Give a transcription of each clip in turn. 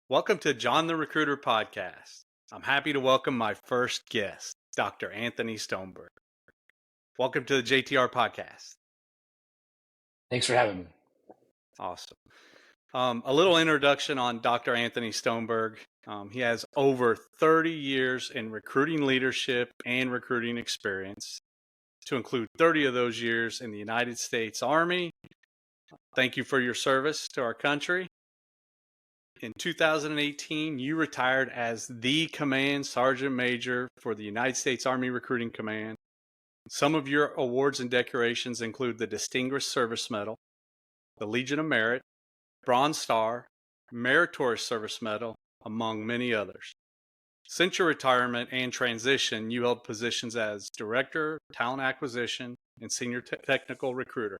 Welcome to John the Recruiter podcast. I'm happy to welcome my first guest, Dr. Anthony Stoneburg. Welcome to the JTR podcast. Thanks for having me. Awesome. A little introduction on Dr. Anthony Stoneburg. He has over 30 years in recruiting leadership and recruiting experience, to include 30 of those years in the United States Army. Thank you for your service to our country. In 2018, you retired as the Command Sergeant Major for the United States Army Recruiting Command. Some of your awards and decorations include the Distinguished Service Medal, the Legion of Merit, Bronze Star, Meritorious Service Medal, among many others. Since your retirement and transition, you held positions as Director, Talent Acquisition, and Senior Technical Recruiter.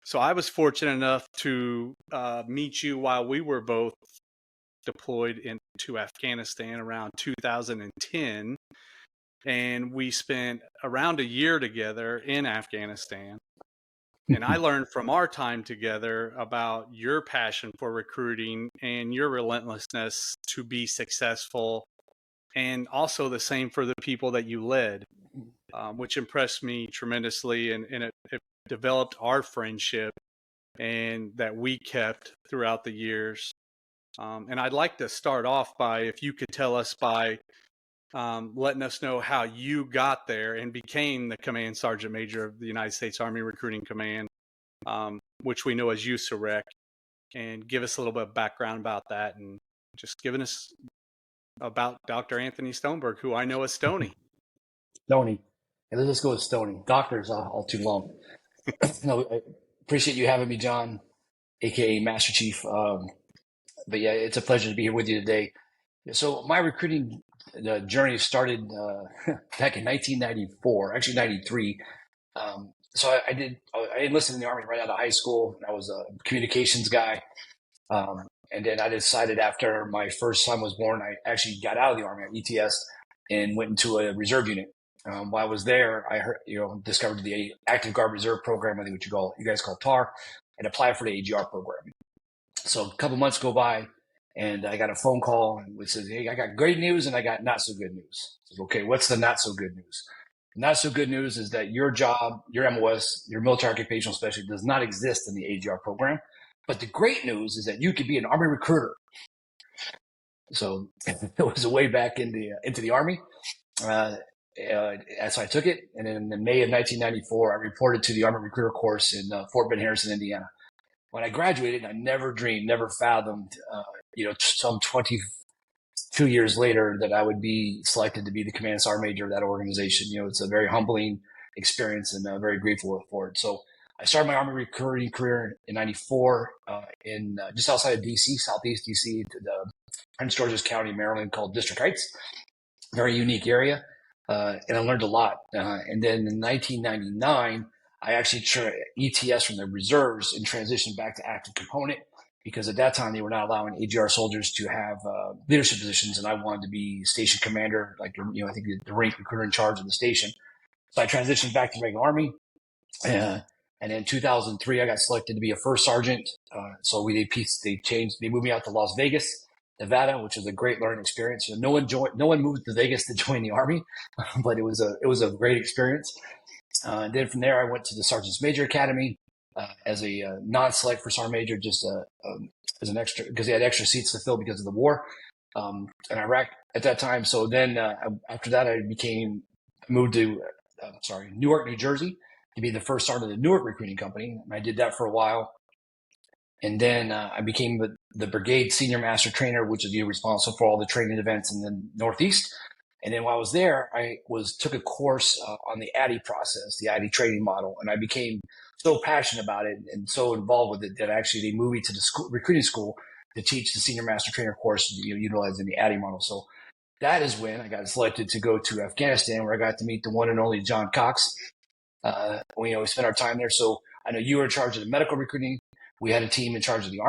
So I was fortunate enough to meet you while we were both deployed into Afghanistan around 2010. And we spent around a year together in Afghanistan. And I learned from our time together about your passion for recruiting and your relentlessness to be successful, and also the same for the people that you led, which impressed me tremendously. And it developed our friendship and that we kept throughout the years. And I'd like to start off by, if you could tell us by letting us know how you got there and became the Command Sergeant Major of the United States Army Recruiting Command, which we know as USAREC, and give us a little bit of background about that, and just giving us about Dr. Anthony Stoneburg, who I know as Stoney. Stoney. And let's go with Stoney. Doctor's all too long. No, I appreciate you having me, John, aka Master Chief. But yeah, it's a pleasure to be here with you today. So my recruiting journey started back in 1994, actually 93. So I enlisted in the Army right out of high school. I was a communications guy. And then I decided after my first son was born, I actually got out of the Army at ETS and went into a reserve unit. While I was there, I discovered the Active Guard Reserve program, I think what you guys call TAR, and applied for the AGR program. So a couple months go by, and I got a phone call which says, "Hey, I got great news and I got not so good news." I said, "Okay, what's the not so good news?" Not so good news is that your job, your MOS, your military occupational specialty, does not exist in the AGR program. But the great news is that you could be an Army recruiter. So it was a way back into the Army. So I took it, and then in May of 1994, I reported to the Army Recruiter course in Fort Bend, Harrison, Indiana. When I graduated, I never dreamed, never fathomed, some 22 years later, that I would be selected to be the Command Sergeant Major of that organization. It's a very humbling experience, and very grateful for it. So I started my Army recruiting career in 94 in just outside of D.C., Southeast D.C., to the Prince George's County, Maryland, called District Heights. Very unique area. And I learned a lot. And then in 1999, I actually ETS from the reserves and transitioned back to active component, because at that time they were not allowing AGR soldiers to have leadership positions, and I wanted to be station commander, I think the rank recruiter in charge of the station. So I transitioned back to the regular Army. And in 2003, I got selected to be a first sergeant. So they moved me out to Las Vegas, Nevada, which was a great learning experience. No one moved to Vegas to join the Army, but it was a great experience. And then from there, I went to the Sergeant's Major Academy as a non-select for Sergeant Major, just as an extra, because they had extra seats to fill because of the war in Iraq at that time. So then after that, I moved to Newark, New Jersey, to be the first sergeant of the Newark Recruiting Company. And I did that for a while. And then I became the brigade senior master trainer, which is responsible for all the training events in the Northeast. And then while I was there, I took a course on the ADDI process, the ADDI training model. And I became so passionate about it and so involved with it that actually they moved me to the recruiting school to teach the senior master trainer course, utilizing the ADDI model. So that is when I got selected to go to Afghanistan, where I got to meet the one and only John Cox. We spent our time there. So I know you were in charge of the medical recruiting. We had a team in charge of the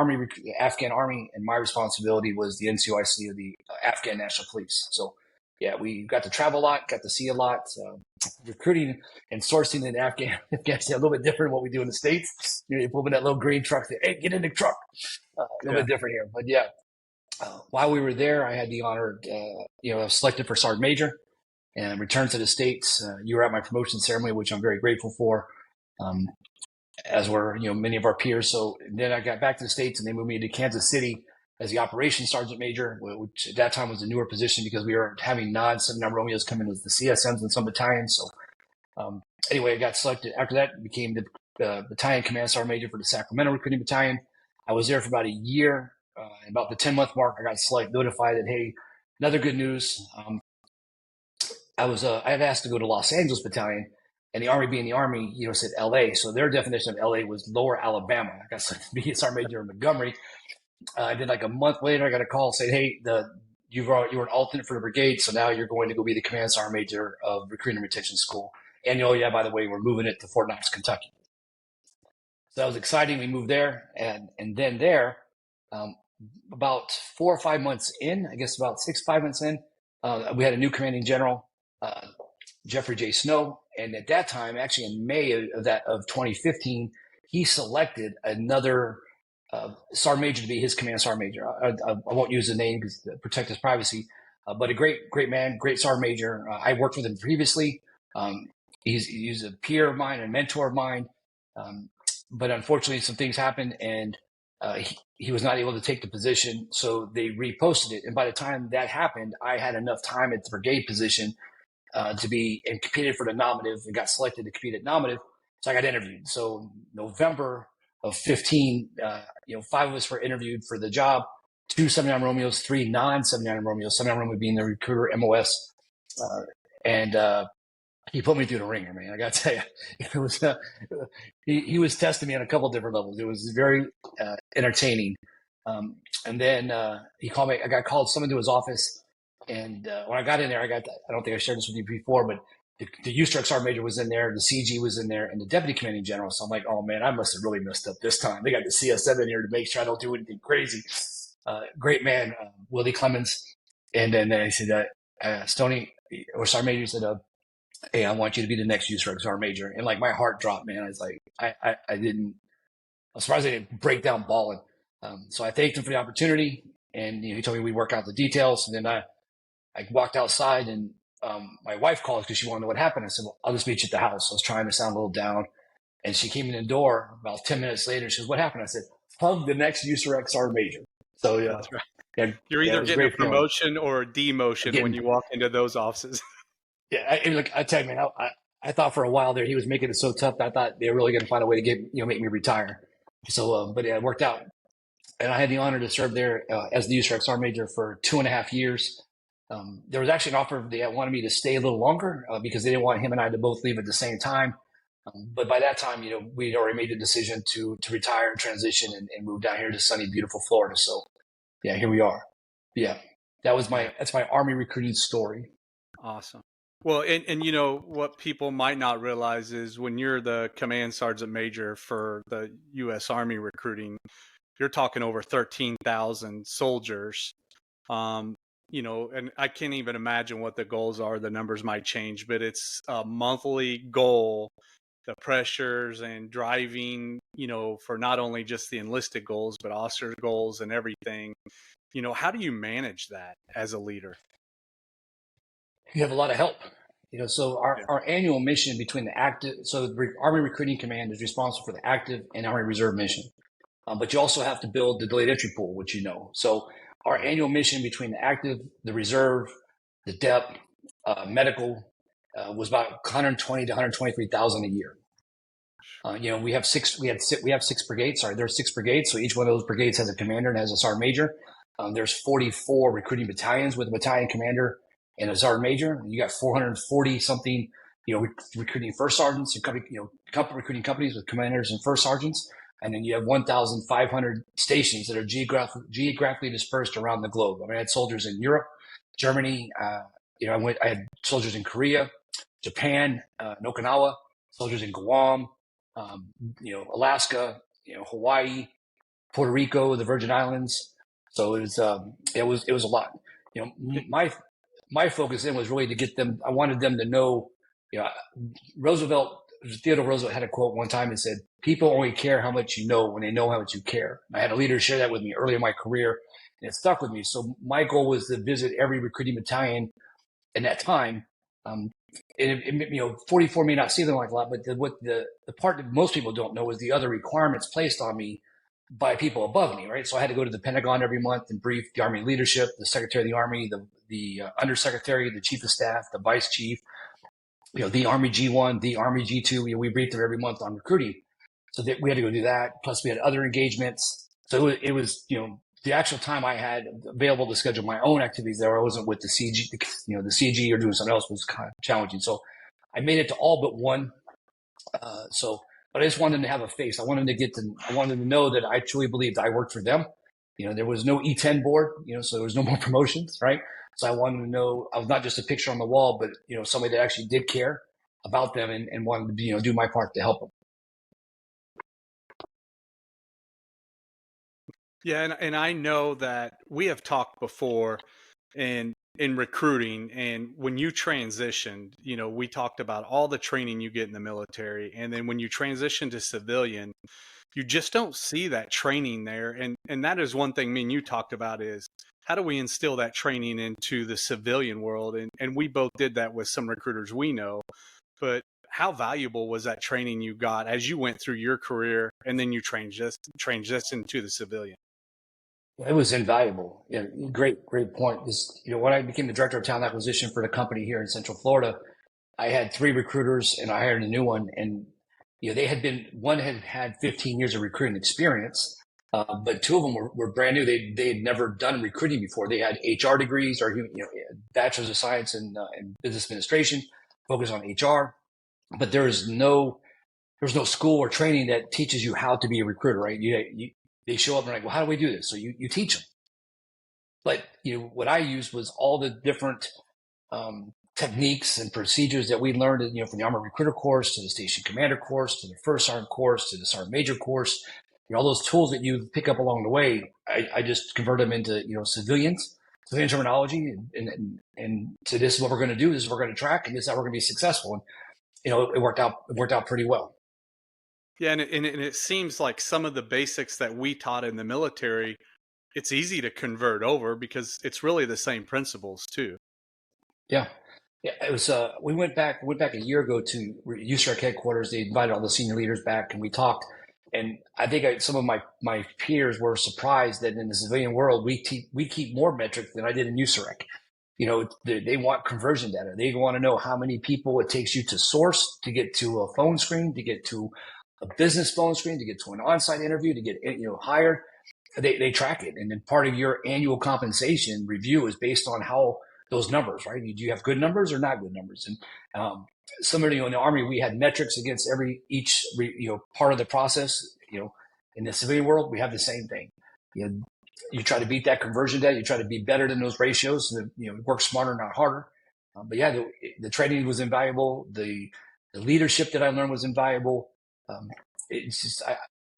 Afghan Army, and my responsibility was the NCOIC of the Afghan National Police. So yeah, we got to travel a lot, got to see a lot. Recruiting and sourcing in Afghanistan a little bit different than what we do in the States. You pull in that little green truck, say, "Hey, get in the truck." A little bit different here, but yeah. While we were there, I had the honor, I was selected for Sergeant Major and returned to the States. You were at my promotion ceremony, which I'm very grateful for, as were, many of our peers. So then I got back to the States and they moved me to Kansas City as the Operations Sergeant Major, which at that time was a newer position because we were having non-79 Romeos come in as the CSMs in some battalions. So anyway, I got selected. After that, became the Battalion Command Sergeant Major for the Sacramento Recruiting Battalion. I was there for about a year. About the 10-month mark, I got notified that, hey, another good news. I had asked to go to Los Angeles Battalion, and the Army being the Army, said LA. So their definition of LA was Lower Alabama. I got selected to be a Sergeant Major in Montgomery. Then like a month later, I got a call saying, hey, you were an alternate for the brigade, so now you're going to go be the Command Sergeant Major of Recruiting and Retention School. And by the way, we're moving it to Fort Knox, Kentucky. So that was exciting. We moved there, and then there, about 4 or 5 months in, I guess about 5 months in, we had a new commanding general, Jeffrey J. Snow. And at that time, actually in May of 2015, he selected another Sergeant Major to be his Command Sergeant Major. I won't use the name because to protect his privacy, but a great man, great Sergeant Major. I worked with him previously. He's a peer of mine, a mentor of mine. But unfortunately, some things happened, and he was not able to take the position, so they reposted it. And by the time that happened, I had enough time at the brigade position to be and competed for the nominative and got selected to compete at nominative. So I got interviewed. So November of 15, 5 of us were interviewed for the job. 2 79 Romeos, 3 non-79 Romeos. 79 Romeo being the recruiter, MOS, and he put me through the ringer, man. I got to tell you, it was he was testing me on a couple of different levels. It was very entertaining. And then he called me. I got called someone to his office, and when I got in there, I don't think I shared this with you before, but the U-Struck Sergeant Major was in there, the CG was in there, and the Deputy Commanding General. So I'm like, oh man, I must have really messed up this time. They got the CSM in here to make sure I don't do anything crazy. Great man, Willie Clemens. And then he said, Stoney, or Sergeant Major said, hey, I want you to be the next U-Struck Sergeant Major. And like my heart dropped, man. I was like, I was surprised I didn't break down bawling. So I thanked him for the opportunity, and he told me we'd work out the details. And then I walked outside, and my wife called because she wanted to know what happened. I said, well, I'll just meet you at the house. I was trying to sound a little down. And she came in the door about 10 minutes later. She goes, what happened? I said, hug the next U-Struck Sergeant Major. So yeah. That's right. Yeah, you're either getting a promotion or a demotion when you walk into those offices. Yeah, I tell you, man, I thought for a while there he was making it so tough that I thought they were really going to find a way to make me retire. So, but it worked out. And I had the honor to serve there as the U-Struck Sergeant Major for 2.5 years. There was actually an offer. They wanted me to stay a little longer because they didn't want him and I to both leave at the same time. But by that time, we'd already made the decision to retire and transition and move down here to sunny, beautiful Florida. So, yeah, here we are. Yeah, that's my Army recruiting story. Awesome. Well, and what people might not realize is when you're the Command Sergeant Major for the U.S. Army recruiting, you're talking over 13,000 soldiers. And I can't even imagine what the goals are. The numbers might change, but it's a monthly goal, the pressures and driving, for not only just the enlisted goals, but officer goals and everything. How do you manage that as a leader? You have a lot of help. So our annual mission between the active, so the Army Recruiting Command is responsible for the active and Army Reserve mission. But you also have to build the delayed entry pool, which So our annual mission between the active, the reserve, the DEP, medical was about 120 to 123,000 a year. We have 6 brigades. Sorry, there's 6 brigades. So each one of those brigades has a commander and has a sergeant major. There's 44 recruiting battalions with a battalion commander and a sergeant major. You got 440 something, recruiting first sergeants, couple recruiting companies with commanders and first sergeants. And then you have 1,500 stations that are geographically dispersed around the globe. I mean, I had soldiers in Europe, Germany. I had soldiers in Korea, Japan, Okinawa, soldiers in Guam, Alaska, Hawaii, Puerto Rico, the Virgin Islands. So it was a lot. My focus then was really to get them. I wanted them to know, Roosevelt Theodore Roosevelt had a quote one time and said, "People only care how much you know when they know how much you care." I had a leader share that with me early in my career, and it stuck with me. So my goal was to visit every recruiting battalion in that time. 44 may not seem like a lot, but the part that most people don't know is the other requirements placed on me by people above me, right? So I had to go to the Pentagon every month and brief the Army leadership, the Secretary of the Army, the Undersecretary, the Chief of Staff, the Vice Chief, the Army G1, the Army G2. We briefed them every month on recruiting. So that we had to go do that. Plus we had other engagements. So it was, the actual time I had available to schedule my own activities there, I wasn't with the CG, the CG or doing something else was kind of challenging. So I made it to all but one. But I just wanted them to have a face. I wanted them to know that I truly believed I worked for them. There was no E10 board, so there was no more promotions, right? So I wanted to know I was not just a picture on the wall, but, somebody that actually did care about them and wanted to, do my part to help them. Yeah, and I know that we have talked before in recruiting, and when you transitioned, we talked about all the training you get in the military, and then when you transition to civilian, you just don't see that training there. And that is one thing me and you talked about is how do we instill that training into the civilian world? And we both did that with some recruiters we know, but how valuable was that training you got as you went through your career and then you transitioned to the civilian? It was invaluable. Yeah, great point. When I became the director of talent acquisition for the company here in Central Florida, I had 3 recruiters and I hired a new one. And, one had 15 years of recruiting experience, but 2 of them were brand new. They had never done recruiting before. They had HR degrees or, bachelor's of science in business administration, focused on HR, but there's no school or training that teaches you how to be a recruiter, right? They show up and like, well, how do we do this? So you teach them. But, what I used was all the different techniques and procedures that we learned, from the Armor Recruiter course to the Station Commander course to the First Sergeant course to the Sergeant Major course. All those tools that you pick up along the way, I just convert them into, civilian terminology, and so this is what we're going to do. This is what we're going to track, and this is how we're going to be successful. And it worked out pretty well. Yeah, and it seems like some of the basics that we taught in the military, it's easy to convert over because it's really the same principles too. Yeah, it was. We went back a year ago to USAREC headquarters. They invited all the senior leaders back, and we talked. And I think some of my peers were surprised that in the civilian world we keep more metrics than I did in USAREC. They want conversion data. They want to know how many people it takes you to source, to get to a phone screen, to get to a business phone screen, to get to an on-site interview, to get hired. They track it, and then part of your annual compensation review is based on how those numbers, right? Do you have good numbers or not good numbers? And similarly, in the Army, we had metrics against each part of the process. In the civilian world, we have the same thing. You try to beat that conversion data. You try to be better than those ratios. So that, work smarter, not harder. But yeah, the training was invaluable. The leadership that I learned was invaluable. It's just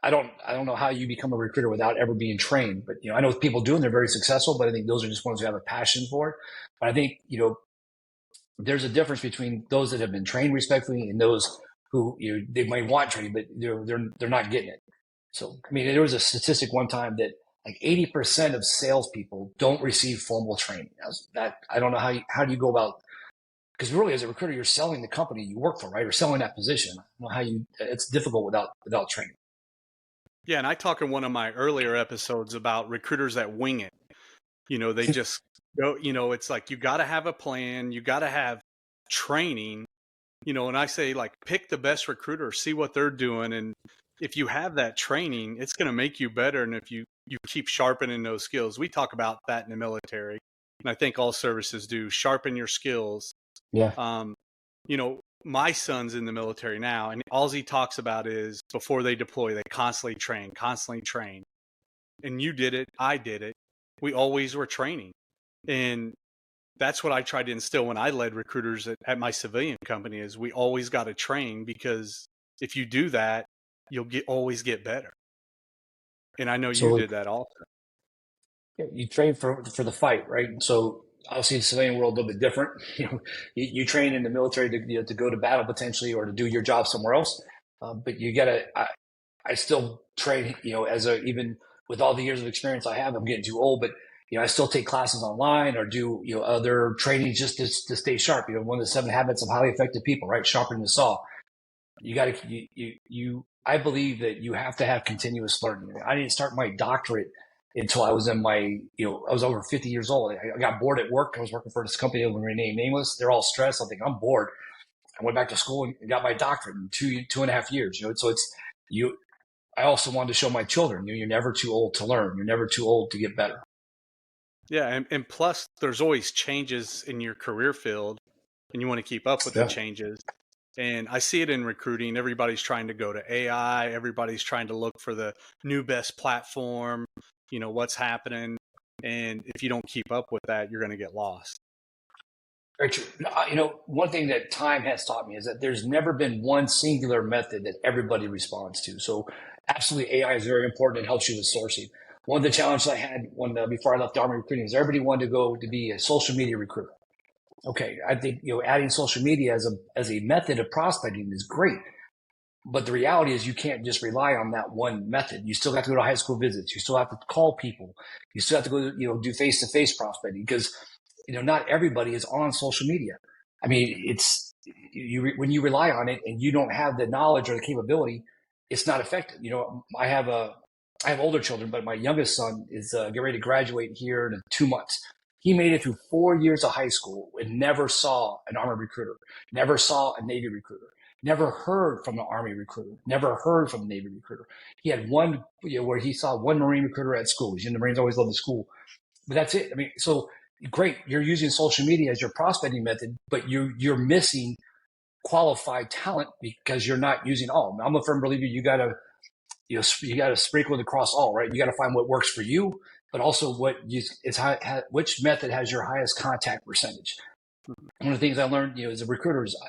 I don't know how you become a recruiter without ever being trained. But I know people do, and they're very successful. But I think those are just ones who have a passion for it. But I think there's a difference between those that have been trained respectfully and those who they might want training, but they're not getting it. So there was a statistic one time that like 80% of salespeople don't receive formal training. I don't know how do you go about, because really as a recruiter you're selling the company you work for, right, or selling that position. I don't know how it's difficult without training. Yeah, and I talk in one of my earlier episodes about recruiters that wing it. They just go, it's like you got to have a plan, you got to have training, and I say like pick the best recruiter, see what they're doing, and if you have that training, it's going to make you better. And if you keep sharpening those skills, we talk about that in the military, and I think all services do, sharpen your skills. Yeah. My son's in the military now, and all he talks about is before they deploy, they constantly train. And you did it. I did it. We always were training. And that's what I tried to instill when I led recruiters at my civilian company is we always got to train, because if you do that, you'll always get better. And I know you did that also. You train for the fight, right? So Obviously, the civilian world a little bit different. You train in the military to go to battle potentially or to do your job somewhere else. But you gotta. I still train. Even with all the years of experience I have, I'm getting too old. But I still take classes online or do other training just to stay sharp. One of the 7 habits of highly effective people, right? Sharpen the saw. You got to I believe that you have to have continuous learning. I didn't start my doctorate until I was in my, I was over 50 years old. I got bored at work. I was working for this company that will remain nameless. They're all stressed. I think I'm bored. I went back to school and got my doctorate in 2.5 years. So it's you. I also wanted to show my children, you're never too old to learn. You're never too old to get better. Yeah, and plus there's always changes in your career field, and you want to keep up with the changes. And I see it in recruiting. Everybody's trying to go to AI. Everybody's trying to look for the new best platform, what's happening. And if you don't keep up with that, you're going to get lost. Very true. One thing that time has taught me is that there's never been one singular method that everybody responds to. So absolutely AI is very important. It helps you with sourcing. One of the challenges I had before I left Army recruiting is everybody wanted to go to be a social media recruiter. Okay, I think adding social media as a method of prospecting is great, but the reality is you can't just rely on that one method. You still have to go to high school visits. You still have to call people. You still have to go do face-to-face prospecting because not everybody is on social media. I mean, it's when you rely on it and you don't have the knowledge or the capability, it's not effective. I have older children, but my youngest son is getting ready to graduate here in 2 months. He made it through 4 years of high school and never saw an Army recruiter, never saw a Navy recruiter, never heard from an Army recruiter, never heard from a Navy recruiter. He had one, where he saw one Marine recruiter at school. The Marines always love the school, but that's it. I mean, so great. You're using social media as your prospecting method, but you're missing qualified talent because you're not using all. I'm a firm believer you got to sprinkle it across all, right? You got to find what works for you, but also which method has your highest contact percentage. One of the things I learned, as a recruiter is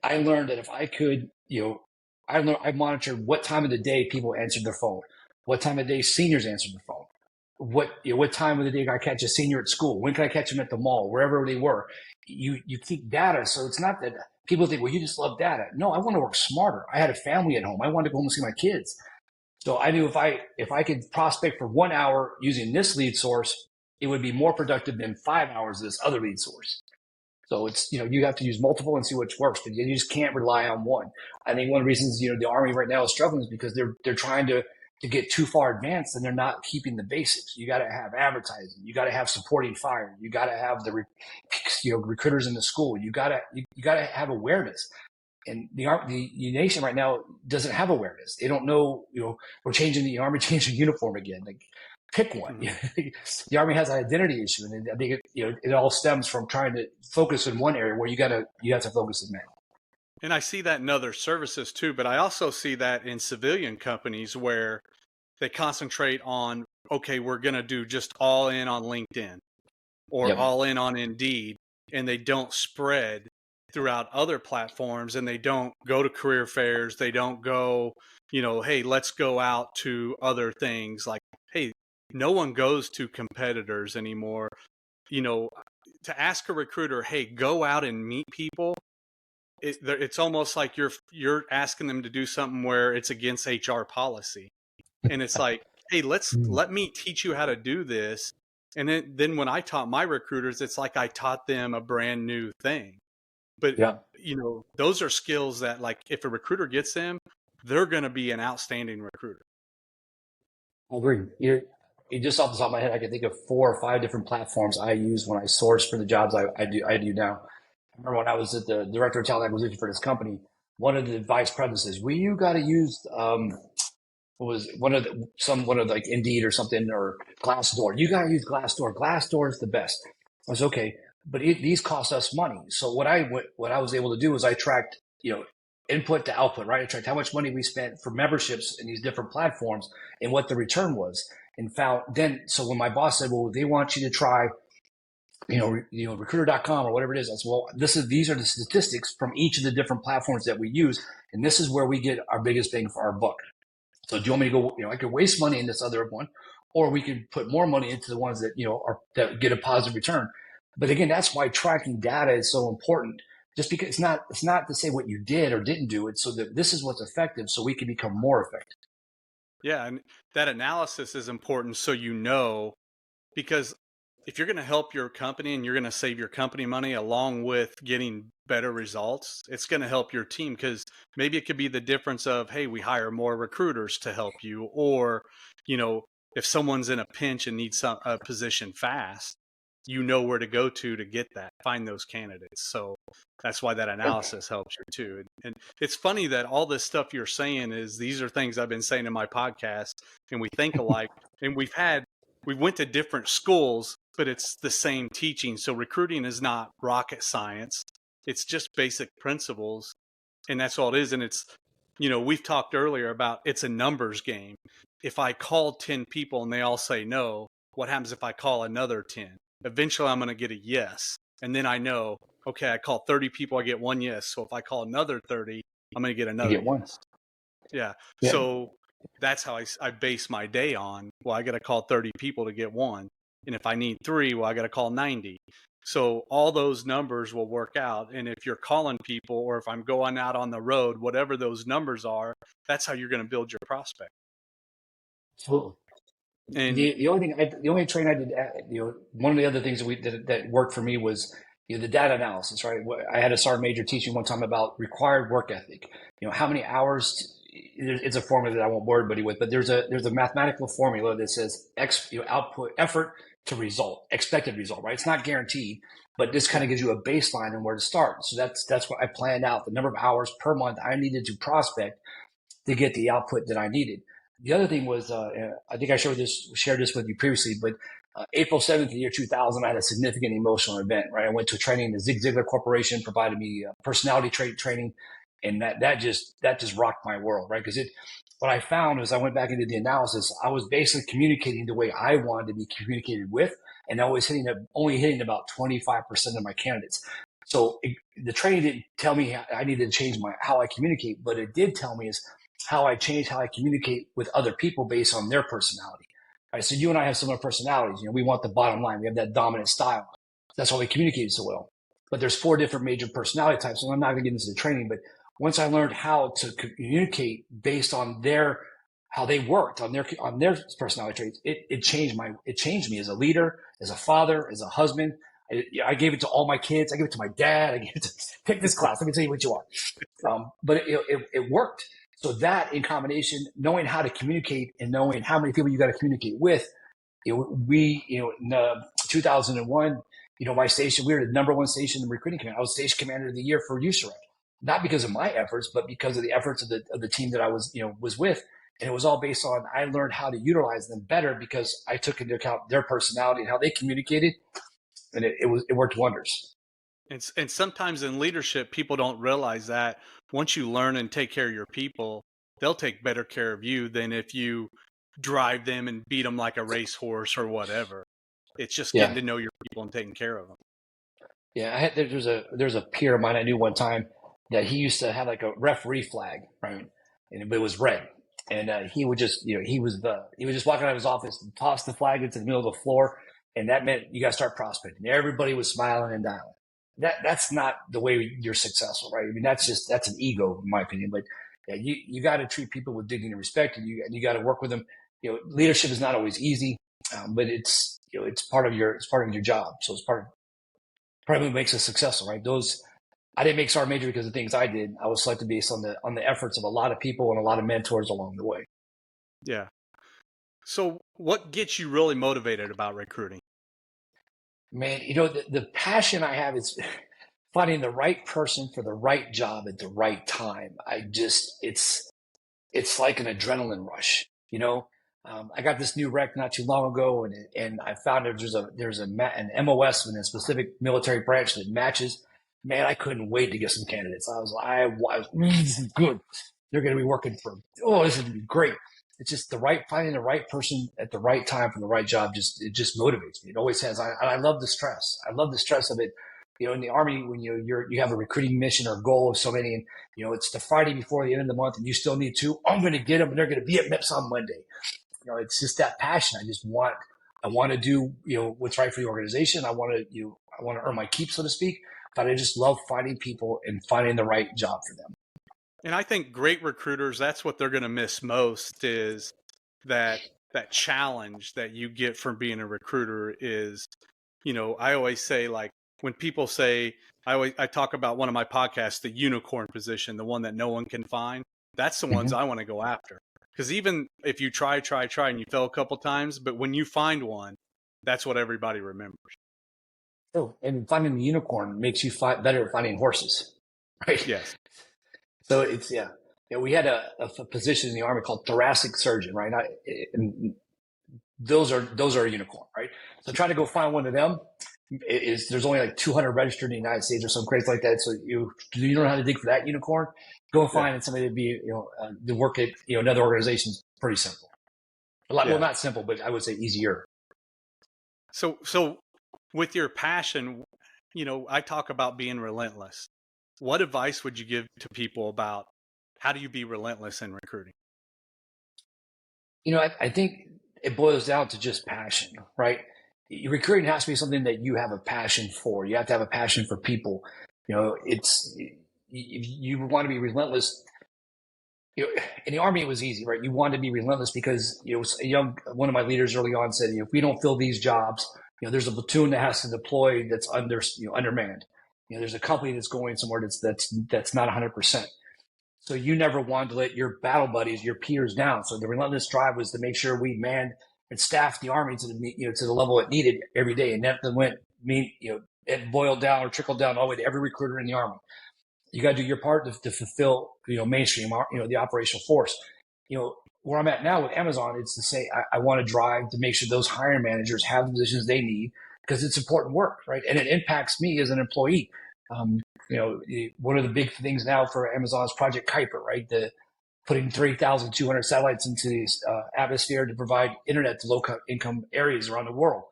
I learned that if I could, I monitored what time of the day people answered their phone, what time of the day seniors answered their phone, what time of the day can I catch a senior at school, when can I catch them at the mall, wherever they were. You keep data, so it's not that people think, well, you just love data. No, I want to work smarter. I had a family at home. I wanted to go home and see my kids. So I knew if I could prospect for 1 hour using this lead source, it would be more productive than 5 hours of this other lead source. So it's, you have to use multiple and see which works, but you just can't rely on one. I think one of the reasons, the Army right now is struggling is because they're trying to get too far advanced and they're not keeping the basics. You got to have advertising. You got to have supporting fire. You got to have the, recruiters in the school. You got to have awareness. And the nation right now doesn't have awareness. They don't know, we're changing the Army, changing uniform again. Like, pick one. The Army has an identity issue, and I think it all stems from trying to focus in one area where you have to focus in that. And I see that in other services too, but I also see that in civilian companies where they concentrate on, okay, we're going to do just all in on LinkedIn or all in on Indeed, and they don't spread throughout other platforms, and they don't go to career fairs. They don't go, hey, let's go out to other things. Like, hey, no one goes to competitors anymore. To ask a recruiter, hey, go out and meet people. It's almost like you're asking them to do something where it's against HR policy. And it's like, hey, let me teach you how to do this. And then when I taught my recruiters, it's like I taught them a brand new thing. But, those are skills that, like, if a recruiter gets them, they're going to be an outstanding recruiter. I agree. You just off the top of my head, I can think of 4 or 5 different platforms I use when I source for the jobs I do now. I remember when I was at the director of talent acquisition for this company, one of the vice presidents says, well, you got to use, one of like Indeed or something, or Glassdoor. You got to use Glassdoor. Glassdoor is the best. I was okay, but these cost us money. So what I was able to do is I tracked, input to output, right? I tracked how much money we spent for memberships in these different platforms and what the return was, and found so when my boss said, well, they want you to try, recruiter.com or whatever it is. I said, well, these are the statistics from each of the different platforms that we use. And this is where we get our biggest bang for our buck. So do you want me to go, I could waste money in this other one, or we could put more money into the ones that, that get a positive return. But again, that's why tracking data is so important. Just because it's not to say what you did or didn't do, it's so that this is what's effective so we can become more effective. Yeah, and that analysis is important so you know, because if you're going to help your company and you're going to save your company money along with getting better results, it's going to help your team, because maybe it could be the difference of, hey, we hire more recruiters to help you, or, if someone's in a pinch and needs a position fast, you know where to go to get that, find those candidates. So that's why that analysis helps you too. And it's funny that all this stuff you're saying these are things I've been saying in my podcast, and we think alike, and we went to different schools, but it's the same teaching. So recruiting is not rocket science. It's just basic principles. And that's all it is. And it's, we've talked earlier about it's a numbers game. If I call 10 people and they all say no, what happens if I call another 10? Eventually I'm going to get a yes. And then I know, okay, I call 30 people, I get one yes. So if I call another 30, I'm going to get another yes. Yeah. So that's how I base my day on, well, I got to call 30 people to get one. And if I need 3, well, I got to call 90. So all those numbers will work out. And if you're calling people, or if I'm going out on the road, whatever those numbers are, that's how you're going to build your prospect. Absolutely. And the only training I did, one of the other things that worked for me was, the data analysis, right? I had a sergeant major teaching one time about required work ethic. How many hours. It's a formula that I won't bore everybody with, but there's a mathematical formula that says output effort to result, expected result, right? It's not guaranteed, but this kind of gives you a baseline and where to start. So that's what I planned out, the number of hours per month I needed to prospect to get the output that I needed. The other thing was, I think I shared this with you previously, but April 7th, the year 2000, I had a significant emotional event, right? I went to a training, the Zig Ziglar Corporation provided me personality trait training. And that just rocked my world, right? Because what I found was I went back into the analysis, I was basically communicating the way I wanted to be communicated with, and I was only hitting about 25% of my candidates. So the training didn't tell me I needed to change how I communicate, but it did tell me is how I changed how I communicate with other people based on their personality. All right, so you and I have similar personalities. We want the bottom line. We have that dominant style. That's why we communicate so well. But there's 4 different major personality types, and I'm not going to get into the training, but once I learned how to communicate based on how they worked on their personality traits, it changed me as a leader, as a father, as a husband. I gave it to all my kids. I gave it to my dad. I gave it to pick this class. Let me tell you what you are. But it worked. So that in combination, knowing how to communicate and knowing how many people you got to communicate with, in 2001, my station, we were the #1 station in the recruiting command. I was station commander of the year for USAREC. Not because of my efforts, but because of the efforts of the team that I was with. And it was all based on, I learned how to utilize them better because I took into account their personality and how they communicated. And it worked wonders. And sometimes in leadership, people don't realize that once you learn and take care of your people, they'll take better care of you than if you drive them and beat them like a racehorse or whatever. It's just getting to know your people and taking care of them. Yeah, there's a peer of mine I knew one time that he used to have like a referee flag, right? And it was red. And he would just, he was just walking out of his office and toss the flag into the middle of the floor. And that meant you got to start prospecting. Everybody was smiling and dialing. That's not the way you're successful, right? I mean, that's an ego, in my opinion. But you got to treat people with dignity and respect, and you got to work with them. Leadership is not always easy, but it's part of your job. So it's part of what makes us successful, right? I didn't make sergeant major because of things I did. I was selected based on the efforts of a lot of people and a lot of mentors along the way. Yeah. So what gets you really motivated about recruiting? Man, the passion I have is finding the right person for the right job at the right time. It's like an adrenaline rush, I got this new rec not too long ago, and I found there's an MOS in a specific military branch that matches. Man, I couldn't wait to get some candidates. I was this is good. They're going to be working for. Oh, this is going to be great. It's just finding the right person at the right time for the right job. It just motivates me. It always has. I love the stress. I love the stress of it. In the Army, when you have a recruiting mission or goal of so many, and it's the Friday before the end of the month, and you still need 2. I'm going to get them, and they're going to be at MIPS on Monday. It's just that passion. I want to do, what's right for the organization. I want I want to earn my keep, so to speak. But I just love finding people and finding the right job for them. And I think great recruiters, that's what they're going to miss most, is that challenge that you get from being a recruiter. Is, I always say, like, when people say, I talk about one of my podcasts, the unicorn position, the one that no one can find. That's the ones I want to go after. Because even if you try and you fail a couple times, but when you find one, that's what everybody remembers. Oh, and finding the unicorn makes you better at finding horses, right? Yes. So it's, we had a position in the Army called thoracic surgeon, right? And those are a unicorn, right? So trying to go find one of them there's only like 200 registered in the United States or some crazy like that. So you don't know how to dig for that unicorn. Go and find somebody to be, to work at, another organization is pretty simple. Well, not simple, but I would say easier. So with your passion, I talk about being relentless. What advice would you give to people about how do you be relentless in recruiting? I think it boils down to just passion, right? Recruiting has to be something that you have a passion for. You have to have a passion for people. If you want to be relentless, in the Army, it was easy, right? You wanted to be relentless because, one of my leaders early on said, if we don't fill these jobs, there's a platoon that has to deploy that's undermanned. There's a company that's going somewhere that's not 100%. So you never wanted to let your battle buddies, your peers down. So the relentless drive was to make sure we manned and staffed the Army to the level it needed every day. And that it boiled down or trickled down all the way to every recruiter in the Army. You got to do your part to fulfill, mainstream, the operational force. Where I'm at now with Amazon, it's to say, I want to drive to make sure those hiring managers have the positions they need because it's important work, right? And it impacts me as an employee. One of the big things now for Amazon is Project Kuiper, right? Putting 3,200 satellites into the atmosphere to provide internet to low-income areas around the world.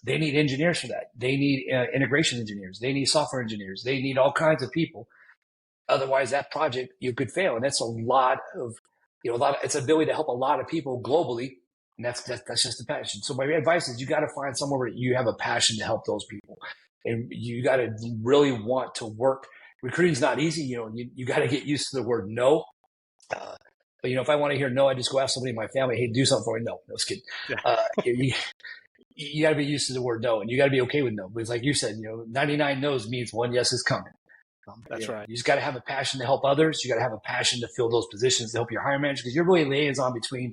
They need engineers for that. They need integration engineers. They need software engineers. They need all kinds of people. Otherwise, that project could fail, and that's a lot of it's an ability to help a lot of people globally, and that's just the passion. So my advice is you got to find somewhere where you have a passion to help those people, and you got to really want to work. Recruiting is not easy. You got to get used to the word no. But if I want to hear no, I just go ask somebody in my family, hey, do something for me. No, just kidding. Yeah. You got to be used to the word no, and you got to be okay with no. Because like you said, 99 no's means one yes is coming. That's right. You just got to have a passion to help others. You got to have a passion to fill those positions to help your hiring manager because you're really a liaison between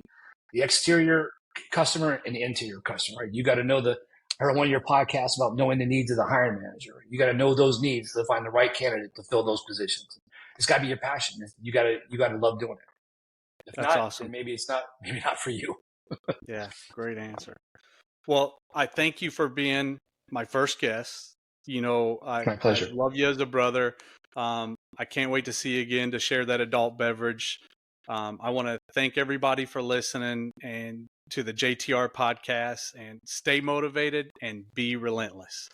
the exterior customer and the interior customer, right? You got to know I heard one of your podcasts about knowing the needs of the hiring manager. You got to know those needs to find the right candidate to fill those positions. It's got to be your passion. You got to love doing it. If That's not, awesome. then maybe not for you. Yeah, great answer. Well, I thank you for being my first guest. My pleasure. I love you as a brother. I can't wait to see you again to share that adult beverage. I want to thank everybody for listening and to the JTR podcast, and stay motivated and be relentless.